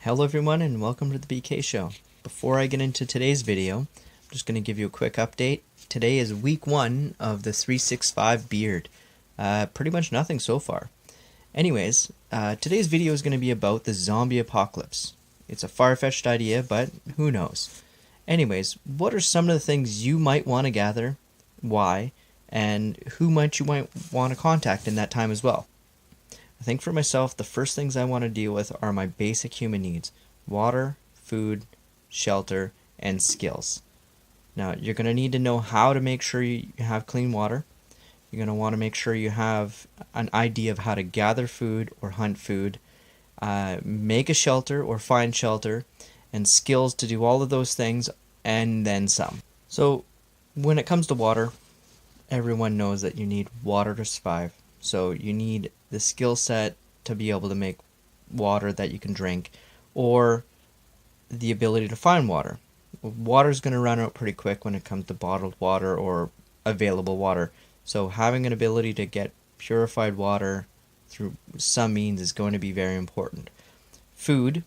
Hello everyone and welcome to the BK Show. Before I get into today's video, I'm just going to give you a quick update. Today is week 1 of the 365 beard. Pretty much nothing so far. Anyways, today's video is going to be about the zombie apocalypse. It's a far-fetched idea, but who knows. Anyways, what are some of the things you might want to gather, why, and who might you want to contact in that time as well? I think for myself, the first things I want to deal with are my basic human needs: water, food, shelter, and skills. Now, you're going to need to know how to make sure you have clean water. You're going to want to make sure you have an idea of how to gather food or hunt food, make a shelter or find shelter, and skills to do all of those things, and then some. So, when it comes to water, everyone knows that you need water to survive. So you need the skill set to be able to make water that you can drink, or the ability to find water. Water is going to run out pretty quick when it comes to bottled water or available water. So having an ability to get purified water through some means is going to be very important. Food,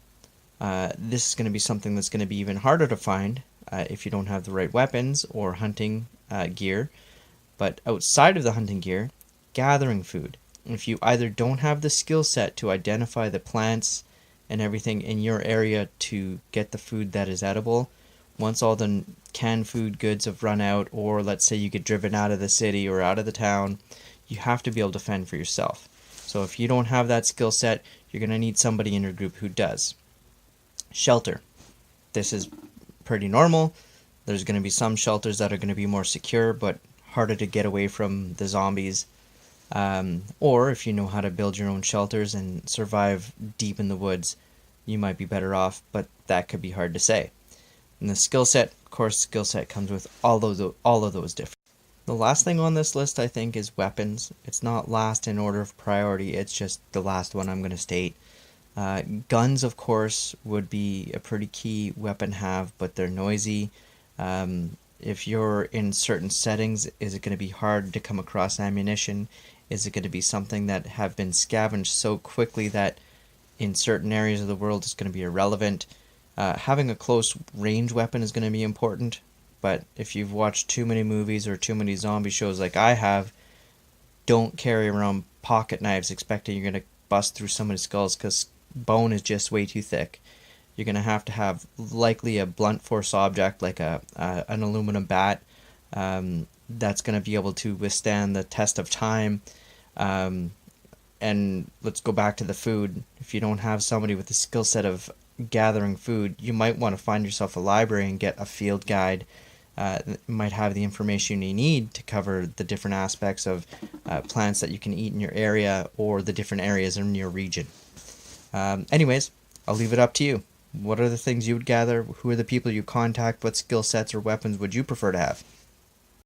this is going to be something that's going to be even harder to find if you don't have the right weapons or hunting gear. But outside of the hunting gear, gathering food. If you either don't have the skill set to identify the plants and everything in your area to get the food that is edible, once all the canned food goods have run out, or let's say you get driven out of the city or out of the town, you have to be able to fend for yourself. So if you don't have that skill set, you're going to need somebody in your group who does. Shelter. This is pretty normal. There's going to be some shelters that are going to be more secure, but harder to get away from the zombies. Or if you know how to build your own shelters and survive deep in the woods, you might be better off, but that could be hard to say. And the skill set, of course, skill set comes with all of those different. The last thing on this list, I think, is weapons. It's not last in order of priority, it's just the last one I'm going to state. Guns, of course, would be a pretty key weapon to have, but they're noisy. If you're in certain settings, is it going to be hard to come across ammunition? Is it going to be something that have been scavenged so quickly that in certain areas of the world it's going to be irrelevant? Having a close range weapon is going to be important, but if you've watched too many movies or too many zombie shows like I have, don't carry around pocket knives expecting you're going to bust through somebody's skulls, because bone is just way too thick. You're going to have likely a blunt force object like an aluminum bat that's going to be able to withstand the test of time. And let's go back to the food. If you don't have somebody with the skill set of gathering food, you might want to find yourself a library and get a field guide. That might have the information you need to cover the different aspects of plants that you can eat in your area or the different areas in your region. Anyways, I'll leave it up to you. What are the things you would gather? Who are the people you contact? What skill sets or weapons would you prefer to have?